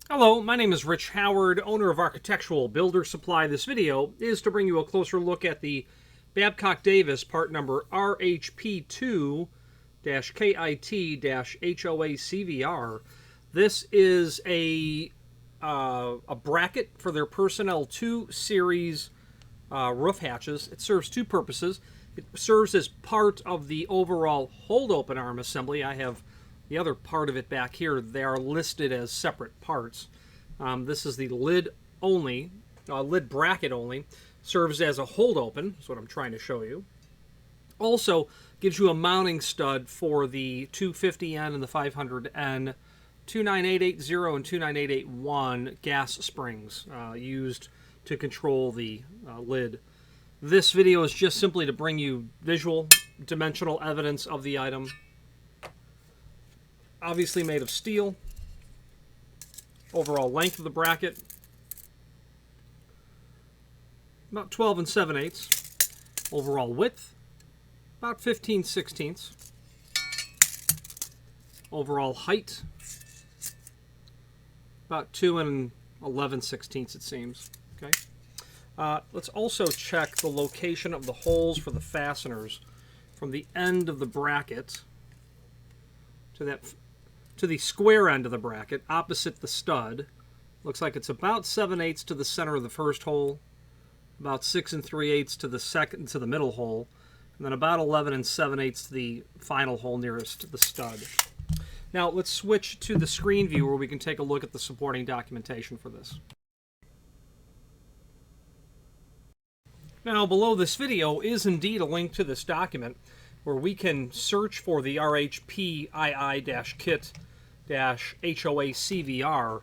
Hello, my name is Rich Howard, owner of Architectural Builder Supply. This video is to bring you a closer look at the Babcock Davis part number RHPII-KIT-HOACVR. This is a bracket for their Personnel 2 series roof hatches. It serves two purposes. It serves as part of the overall hold open arm assembly. I have the other part of it back here. They are listed as separate parts. This is the lid only, lid bracket only. Serves as a hold open. That's what I'm trying to show you. Also gives you a mounting stud for the 250N and the 500N, 29880 and 29881 gas springs used to control the lid. This video is just simply to bring you visual, dimensional evidence of the item. Obviously made of steel. Overall length of the bracket, about 12 7/8. Overall width, about 15 16ths. Overall height, about 2 11 16ths it seems. Okay. Let's also check the location of the holes for the fasteners from the end of the bracket to the square end of the bracket opposite the stud. Looks like it's about 7/8 to the center of the first hole, about 6 3/8 to the second, to the middle hole, and then about 11 7/8 to the final hole nearest the stud. Now let's switch to the screen view where we can take a look at the supporting documentation for this. Now below this video is indeed a link to this document where we can search for the RHPII-KIT-HOACVR,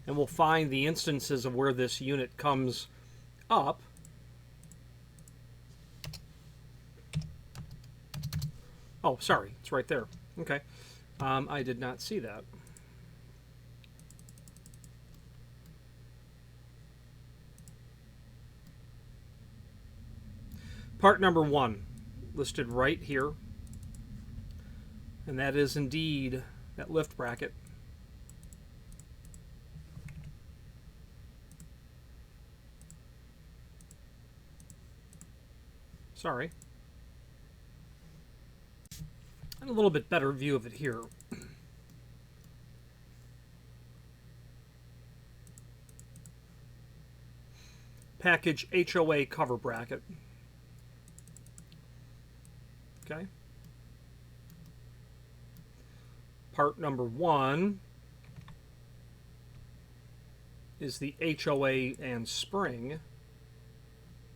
and we'll find the instances of where this unit comes up. Oh, sorry, it's right there. Okay. I did not see that. Part number 1, listed right here, and that is indeed that lift bracket. Sorry. And a little bit better view of it here. Package HOA cover bracket. Okay. Part number 1 is the HOA and spring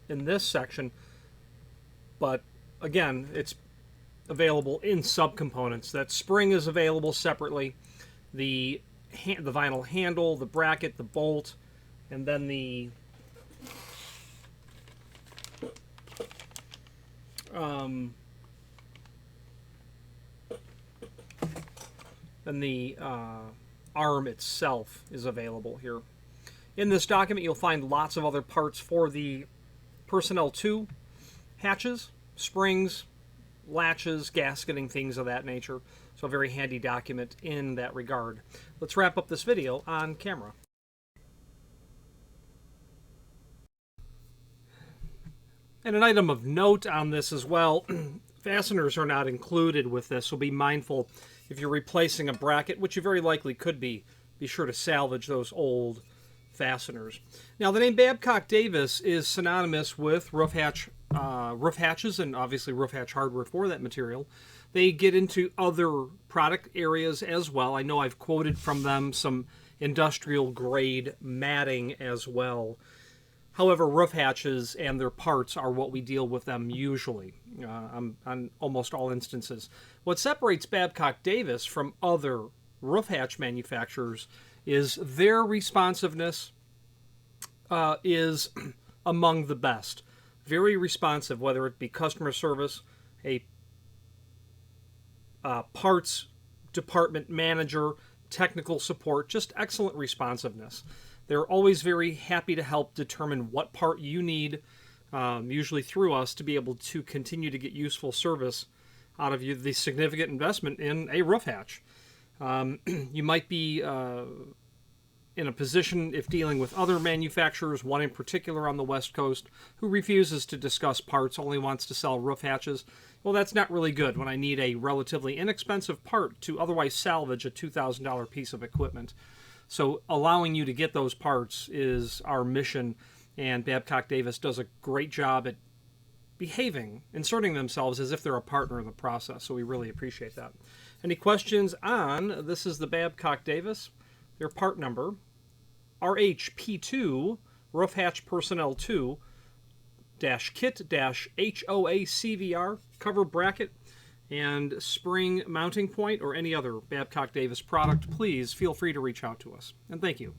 in this section, but again, it's available in subcomponents. That spring is available separately, the vinyl handle, the bracket, the bolt, and then the arm itself is available here. In this document, you'll find lots of other parts for the Personnel 2 hatches, springs, latches, gasketing, things of that nature. So a very handy document in that regard. Let's wrap up this video on camera. And an item of note on this as well, fasteners are not included with this, so be mindful if you're replacing a bracket, which you very likely could be sure to salvage those old fasteners. Now, the name Babcock Davis is synonymous with roof hatches and obviously roof hatch hardware for that material. They get into other product areas as well. I know I've quoted from them some industrial grade matting as well. However, roof hatches and their parts are what we deal with them usually on almost all instances. What separates Babcock Davis from other roof hatch manufacturers is their responsiveness is among the best. Very responsive, whether it be customer service, a parts department manager, technical support, just excellent responsiveness. They're always very happy to help determine what part you need, usually through us, to be able to continue to get useful service out of you, the significant investment in a roof hatch. You might be in a position, if dealing with other manufacturers, one in particular on the West Coast, who refuses to discuss parts, only wants to sell roof hatches. Well, that's not really good when I need a relatively inexpensive part to otherwise salvage a $2,000 piece of equipment. So allowing you to get those parts is our mission, and Babcock Davis does a great job at behaving, inserting themselves as if they're a partner in the process, so we really appreciate that. Any questions on, this is the Babcock Davis, their part number, RHPII, Roof Hatch Personnel 2, -kit-HOACVR, cover bracket, and spring mounting point, or any other Babcock Davis product, please feel free to reach out to us. And thank you.